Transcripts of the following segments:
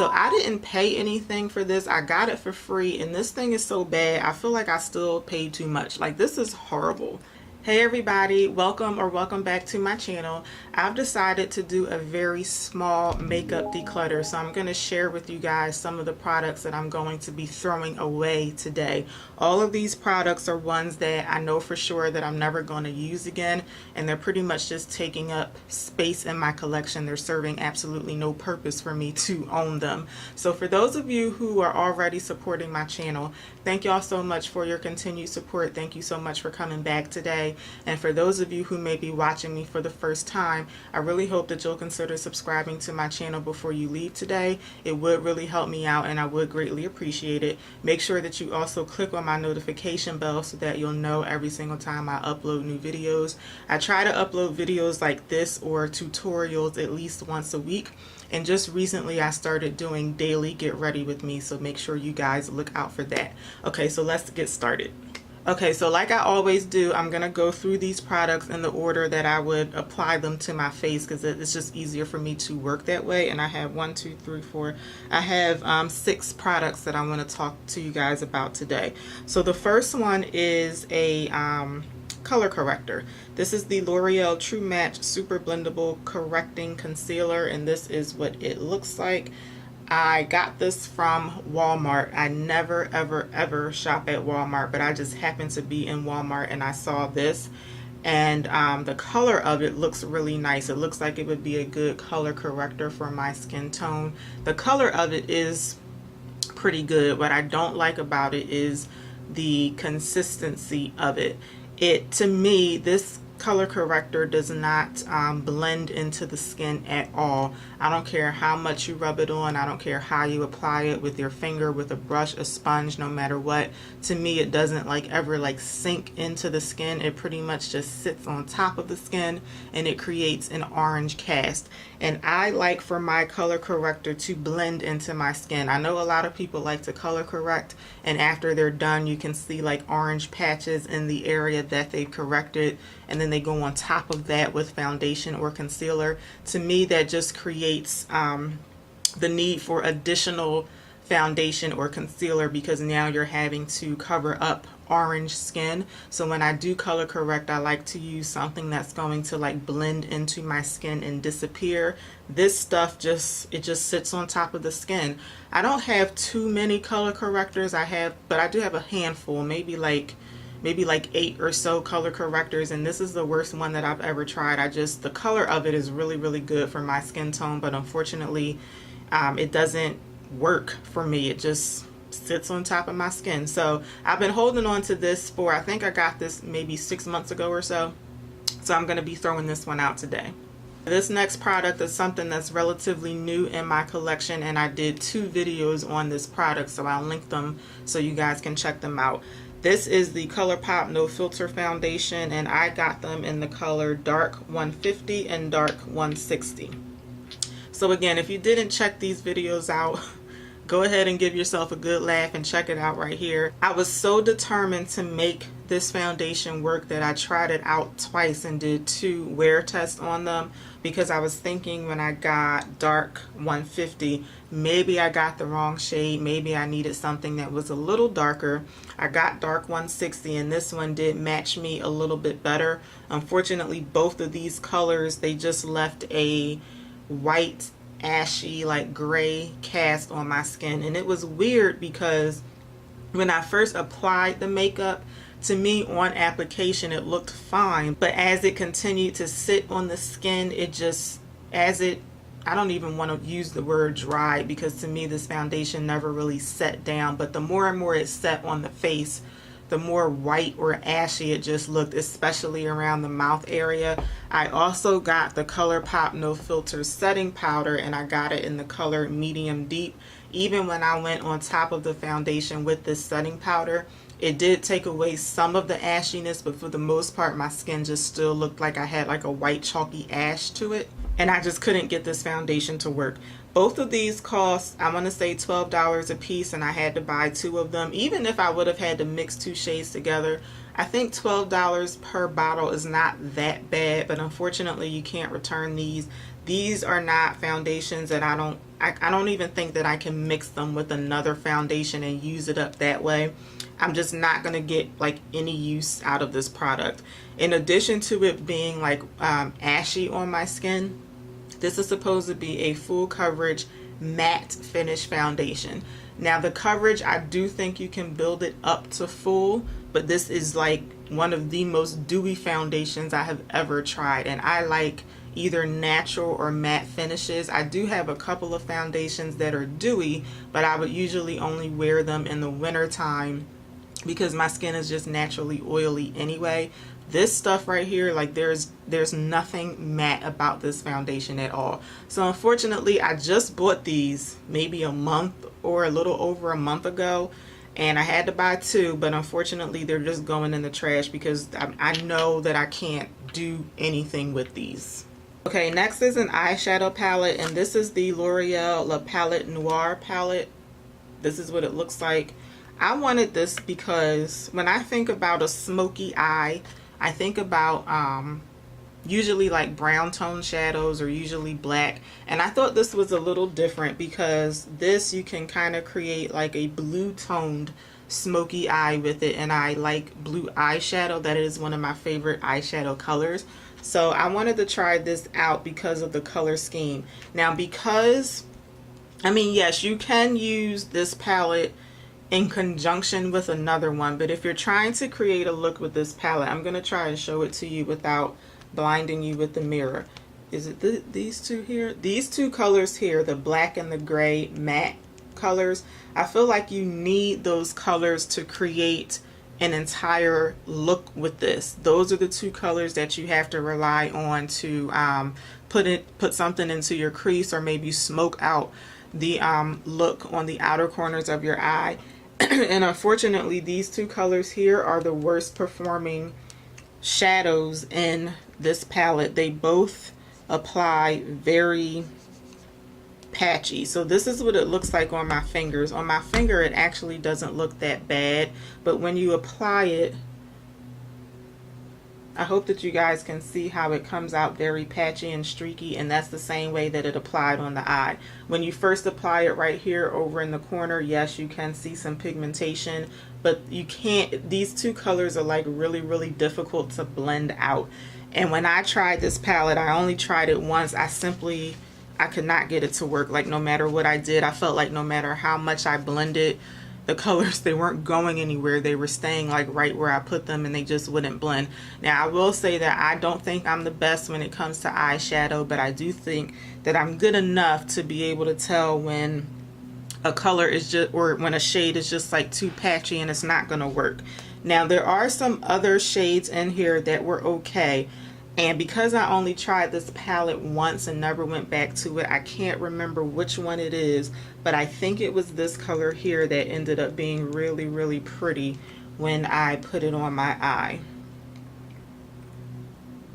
So I didn't pay anything for this. I got it for free, and this thing is so bad. I feel like I still paid too much. Like, this is horrible. Hey everybody, welcome back to my channel. I've decided to do a very small makeup declutter, so I'm going to share with you guys some of the products that I'm going to be throwing away today. All of these products are ones that I know for sure that I'm never going to use again, and they're pretty much just taking up space in my collection. They're serving absolutely no purpose for me to own them. So for those of you who are already supporting my channel, thank y'all so much for your continued support. Thank you so much for coming back today. And for those of you who may be watching me for the first time, I really hope that you'll consider subscribing to my channel before you leave today. It would really help me out and I would greatly appreciate it. Make sure that you also click on my notification bell so that you'll know every single time I upload new videos. I try to upload videos like this or tutorials at least once a week. And just recently I started doing daily get ready with me, so make sure you guys look out for that. Okay, so let's get started. Okay, so like I always do, I'm going to go through these products in the order that I would apply them to my face because it's just easier for me to work that way. And I have 1, 2, 3, 4. I have 6 products that I want to talk to you guys about today. So the first one is a color corrector. This is the L'Oreal True Match Super Blendable Correcting Concealer, and this is what it looks like. I got this from Walmart. I never ever shop at Walmart, but I just happened to be in Walmart and I saw this, and the color of it looks really nice. It looks like it would be a good color corrector for my skin tone. The color of it is pretty good. What I don't like about it is the consistency of it. To me, this color corrector does not blend into the skin at all. I don't care how much you rub it on. I don't care how you apply it with your finger, with a brush, a sponge, no matter what. To me, it doesn't ever sink into the skin. It pretty much just sits on top of the skin and it creates an orange cast. And I like for my color corrector to blend into my skin. I know a lot of people like to color correct, and after they're done you can see like orange patches in the area that they've corrected, and then they go on top of that with foundation or concealer. To me, that just creates the need for additional foundation or concealer, because now you're having to cover up orange skin. So when I do color correct, I like to use something that's going to blend into my skin and disappear. This stuff just sits on top of the skin. I don't have too many color correctors. But I do have a handful, maybe like 8 or so color correctors, and this is the worst one that I've ever tried. The color of it is really good for my skin tone, but unfortunately it doesn't work for me. It just sits on top of my skin. So I've been holding on to this for, I think I got this maybe 6 months ago or so. So I'm going to be throwing this one out today. This next product is something that's relatively new in my collection, and I did 2 videos on this product, so I'll link them so you guys can check them out. This is the ColourPop No Filter Foundation, and I got them in the color Dark 150 and Dark 160. So again, if you didn't check these videos out, go ahead and give yourself a good laugh and check it out right here. I was so determined to make this foundation work that I tried it out twice and did 2 wear tests on them, because I was thinking when I got Dark 150, maybe I got the wrong shade, maybe I needed something that was a little darker. I got Dark 160 and this one did match me a little bit better. Unfortunately, both of these colors, they just left a white, ashy, gray cast on my skin, and it was weird because when I first applied the makeup, to me on application it looked fine, but as it continued to sit on the skin, I don't even want to use the word dry, because to me this foundation never really set down, but the more and more it set on the face, the more white or ashy it just looked, especially around the mouth area. I also got the ColourPop No Filter setting powder, and I got it in the color medium deep. Even when I went on top of the foundation with this setting powder, it did take away some of the ashiness, but for the most part my skin just still looked like I had a white chalky ash to it, and I just couldn't get this foundation to work. Both of these cost, I want to say $12 a piece, and I had to buy 2 of them. Even if I would have had to mix 2 shades together, I think $12 per bottle is not that bad, but unfortunately you can't return these. These are not foundations that I don't even think that I can mix them with another foundation and use it up that way. I'm just not going to get like any use out of this product. In addition to it being like ashy on my skin, this is supposed to be a full coverage matte finish foundation. Now the coverage, I do think you can build it up to full, but this is like one of the most dewy foundations I have ever tried, and I like either natural or matte finishes. I do have a couple of foundations that are dewy, but I would usually only wear them in the winter time because my skin is just naturally oily anyway. This stuff right here, like there's nothing matte about this foundation at all. So unfortunately, I just bought these maybe a month or a little over a month ago, and I had to buy two, but unfortunately they're just going in the trash because I know that I can't do anything with these. Okay, next is an eyeshadow palette, and this is the L'Oreal La Palette Noir palette. This is what it looks like. I wanted this because when I think about a smoky eye, I think about usually like brown tone shadows or usually black, and I thought this was a little different because this you can kind of create like a blue toned smoky eye with it, and I like blue eyeshadow. That is one of my favorite eyeshadow colors. So I wanted to try this out because of the color scheme. Now because, I mean, yes, you can use this palette in conjunction with another one, but if you're trying to create a look with this palette, I'm going to try and show it to you without blinding you with the mirror. Is it these two here? These two colors here, the black and the gray matte colors, I feel like you need those colors to create an entire look with this. Those are the two colors that you have to rely on to put something into your crease or maybe smoke out the look on the outer corners of your eye. And unfortunately, these two colors here are the worst performing shadows in this palette. They both apply very patchy. So this is what it looks like on my fingers. On my finger it actually doesn't look that bad, but when you apply it, I hope that you guys can see how it comes out very patchy and streaky, and that's the same way that it applied on the eye. When you first apply it right here over in the corner, yes, you can see some pigmentation, but you can't, these two colors are like really difficult to blend out. And when I tried this palette, I only tried it once. I could not get it to work. Like no matter what I did, I felt like no matter how much I blended the colors, they weren't going anywhere. They were staying like right where I put them, and they just wouldn't blend. Now I will say that I don't think I'm the best when it comes to eyeshadow, but I do think that I'm good enough to be able to tell when a color is just, or when a shade is just like too patchy and it's not gonna work. Now there are some other shades in here that were okay, and because I only tried this palette once and never went back to it, I can't remember which one it is, but I think it was this color here that ended up being really pretty when I put it on my eye.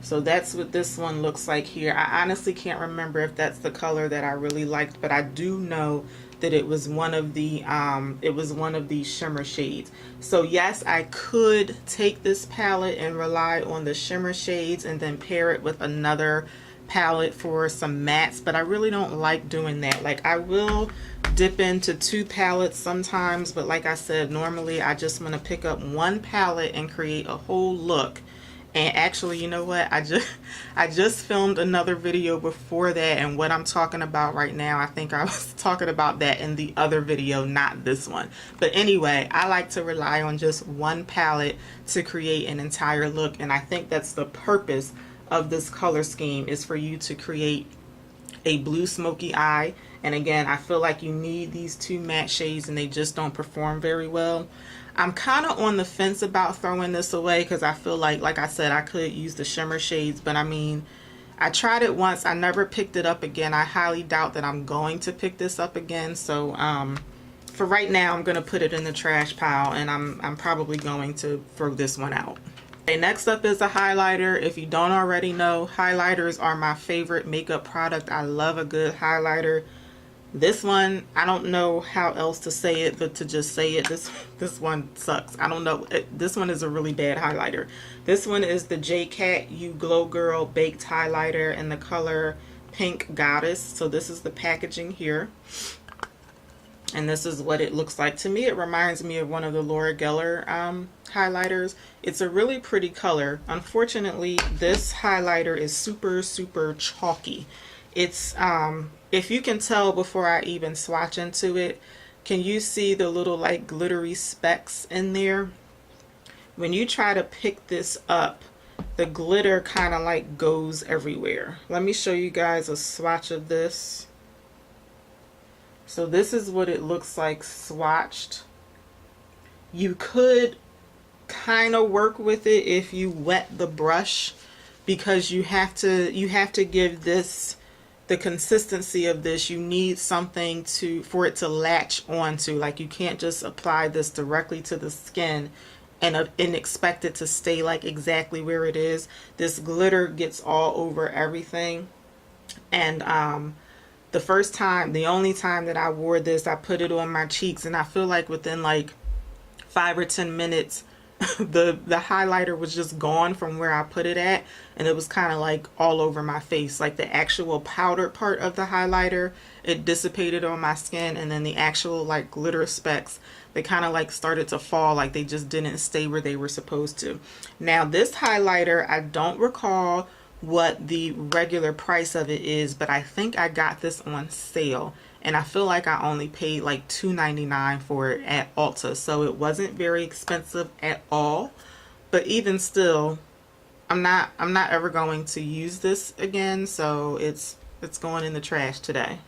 So that's what this one looks like here. I honestly can't remember if that's the color that I really liked, but I do know that it was one of the shimmer shades. So yes, I could take this palette and rely on the shimmer shades and then pair it with another palette for some mattes, but I really don't like doing that. Like I will dip into two palettes sometimes, but like I said, normally I just want to pick up one palette and create a whole look. And actually, you know what, I just filmed another video before that, and what I'm talking about right now, I think I was talking about that in the other video, not this one. But anyway, I like to rely on just one palette to create an entire look, and I think that's the purpose of this color scheme, is for you to create a blue smoky eye. And again, I feel like you need these two matte shades and they just don't perform very well. I'm kind of on the fence about throwing this away because I feel like I said, I could use the shimmer shades, but I mean, I tried it once, I never picked it up again. I highly doubt that I'm going to pick this up again. So for right now, I'm going to put it in the trash pile, and I'm probably going to throw this one out. Okay, next up is a highlighter. If you don't already know, highlighters are my favorite makeup product. I love a good highlighter. This one, I don't know how else to say it, but to just say it, this one sucks. I don't know. This one is a really bad highlighter. This one is the J Cat You Glow Girl Baked Highlighter in the color Pink Goddess. So this is the packaging here. And this is what it looks like. To me, it reminds me of one of the Laura Geller highlighters. It's a really pretty color. Unfortunately, this highlighter is super, super chalky. It's, if you can tell before I even swatch into it, can you see the little like glittery specks in there? When you try to pick this up, the glitter kind of like goes everywhere. Let me show you guys a swatch of this. So this is what it looks like swatched. You could kind of work with it if you wet the brush, because you have to give this the consistency of this. You need something for it to latch onto. Like, you can't just apply this directly to the skin and expect it to stay like exactly where it is. This glitter gets all over everything. And the only time that I wore this, I put it on my cheeks, and I feel like within like 5 or 10 minutes the highlighter was just gone from where I put it at, and it was kind of like all over my face. Like the actual powdered part of the highlighter, it dissipated on my skin, and then the actual like glitter specks, they kind of like started to fall, like they just didn't stay where they were supposed to. Now this highlighter, I don't recall what the regular price of it is, but I think I got this on sale, and I feel like I only paid like $2.99 for it at Ulta, so it wasn't very expensive at all. But even still, I'm not ever going to use this again, so it's going in the trash today.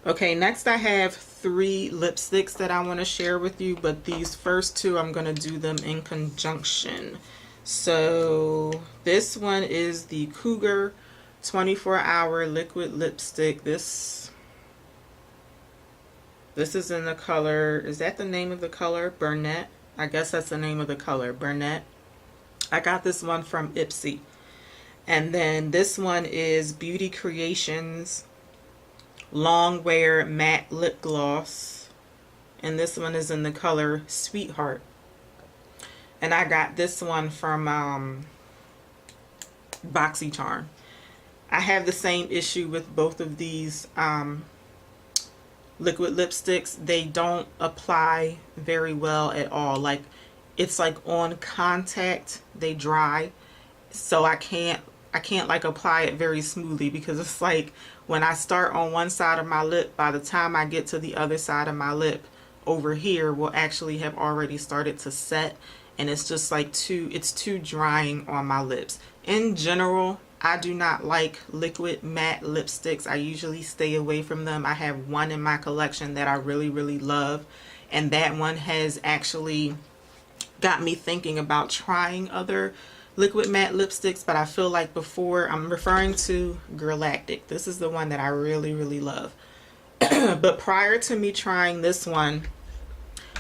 Okay, next I have 3 lipsticks that I want to share with you, but these first 2 I'm going to do them in conjunction. So this one is the Cougar 24-hour liquid lipstick. This is in the color, is that the name of the color? Burnett? I guess that's the name of the color, Burnett. I got this one from Ipsy. And then this one is Beauty Creations Long Wear Matte Lip Gloss. And this one is in the color Sweetheart. And I got this one from BoxyCharm. I have the same issue with both of these liquid lipsticks. They don't apply very well at all. Like, it's like on contact, they dry. So I can't like apply it very smoothly, because it's like when I start on one side of my lip, by the time I get to the other side of my lip, over here will actually have already started to set. And it's just like it's too drying on my lips. In general, I do not like liquid matte lipsticks. I usually stay away from them. I have one in my collection that I really, really love. And that one has actually got me thinking about trying other liquid matte lipsticks. But I feel like before, I'm referring to Galactic. This is the one that I really, really love. But prior to me trying this one,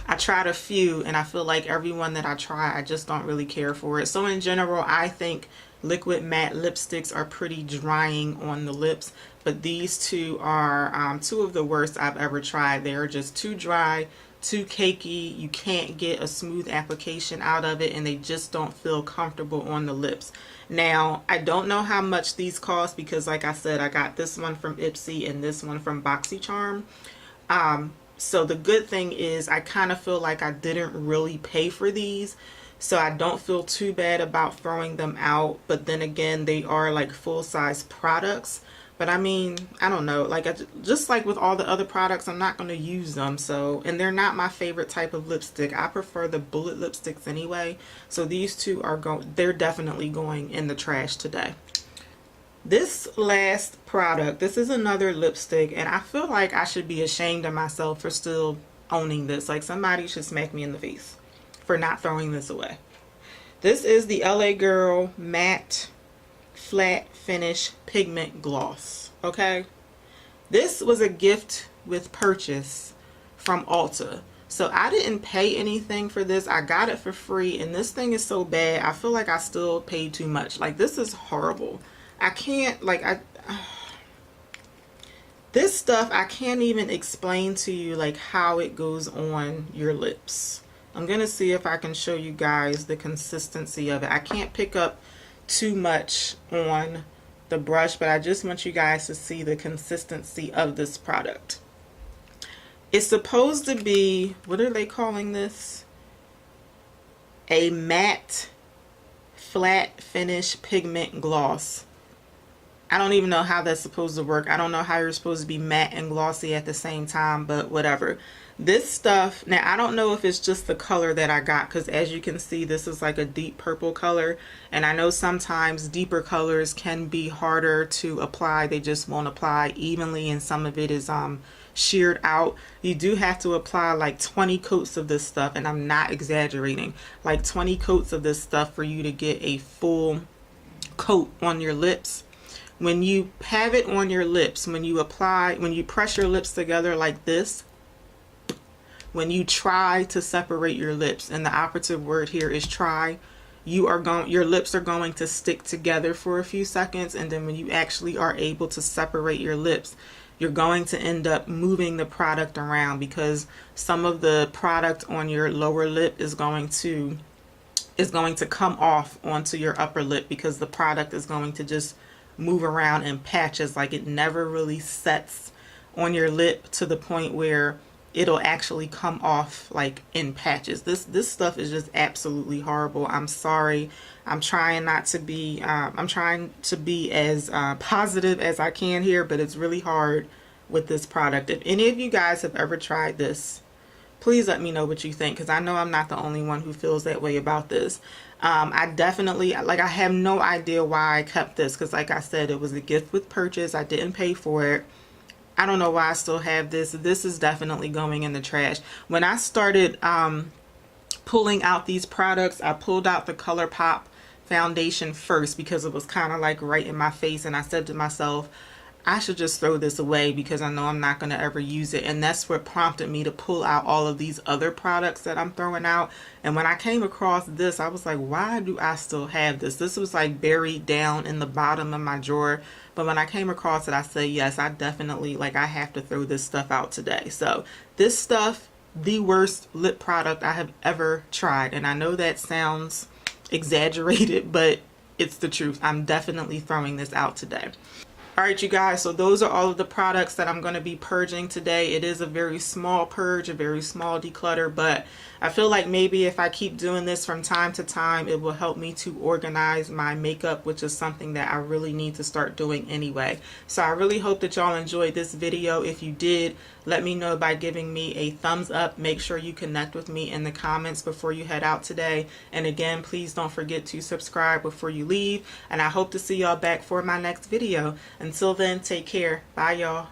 I tried a few, and I feel like every one that I try, I just don't really care for it. So in general, I think liquid matte lipsticks are pretty drying on the lips, but these 2 are 2 of the worst I've ever tried. They are just too dry, too cakey. You can't get a smooth application out of it, and they just don't feel comfortable on the lips. Now, I don't know how much these cost, because like I said, I got this one from Ipsy and this one from BoxyCharm. So the good thing is I kind of feel like I didn't really pay for these, so I don't feel too bad about throwing them out. But then again, they are like full-size products. But I mean, I don't know, like just like with all the other products, I'm not going to use them. So, and they're not my favorite type of lipstick. I prefer the bullet lipsticks anyway. So these 2 are they're definitely going in the trash today. This last product, this is another lipstick, and I feel like I should be ashamed of myself for still owning this. Like, somebody should smack me in the face for not throwing this away. This is the LA Girl Matte Flat Finish Pigment Gloss. Okay, this was a gift with purchase from Ulta. So I didn't pay anything for this. I got it for free, and this thing is so bad, I feel like I still paid too much. Like, this is horrible. I can't, like, this stuff, I can't even explain to you like how it goes on your lips. I'm gonna see if I can show you guys the consistency of it. I can't pick up too much on the brush, but I just want you guys to see the consistency of this product. It's supposed to be, what are they calling this? A matte flat finish pigment gloss. I don't even know how that's supposed to work. I don't know how you're supposed to be matte and glossy at the same time, but whatever. This stuff, now I don't know if it's just the color that I got, because as you can see, this is like a deep purple color, and I know sometimes deeper colors can be harder to apply. They just won't apply evenly, and some of it is sheared out. You do have to apply like 20 coats of this stuff, and I'm not exaggerating, like 20 coats of this stuff for you to get a full coat on your lips. When you have it on your lips, when you press your lips together like this, when you try to separate your lips, and the operative word here is try, your lips are going to stick together for a few seconds, and then when you actually are able to separate your lips, you're going to end up moving the product around, because some of the product on your lower lip is going to come off onto your upper lip, because the product is going to just move around in patches. Like, it never really sets on your lip to the point where it'll actually come off like in patches. This stuff is just absolutely horrible. I'm sorry. I'm trying to be as positive as I can here, but it's really hard with this product. If any of you guys have ever tried this, please let me know what you think, because I know I'm not the only one who feels that way about this. I definitely, like, I have no idea why I kept this, because like I said, it was a gift with purchase. I didn't pay for it. I don't know why I still have this. This is definitely going in the trash. When I started pulling out these products, I pulled out the ColourPop foundation first, because it was kind of like right in my face, and I said to myself, I should just throw this away, because I know I'm not going to ever use it. And that's what prompted me to pull out all of these other products that I'm throwing out. And when I came across this, I was like, why do I still have this? This was like buried down in the bottom of my drawer. But when I came across it, I said, yes, I definitely, like, I have to throw this stuff out today. So this stuff, the worst lip product I have ever tried. And I know that sounds exaggerated, but it's the truth. I'm definitely throwing this out today. Alright, you guys, so those are all of the products that I'm going to be purging today. It is a very small purge, a very small declutter, but I feel like maybe if I keep doing this from time to time, it will help me to organize my makeup, which is something that I really need to start doing anyway. So I really hope that y'all enjoyed this video. If you did, let me know by giving me a thumbs up. Make sure you connect with me in the comments before you head out today. And again, please don't forget to subscribe before you leave. And I hope to see y'all back for my next video. Until then, take care. Bye, y'all.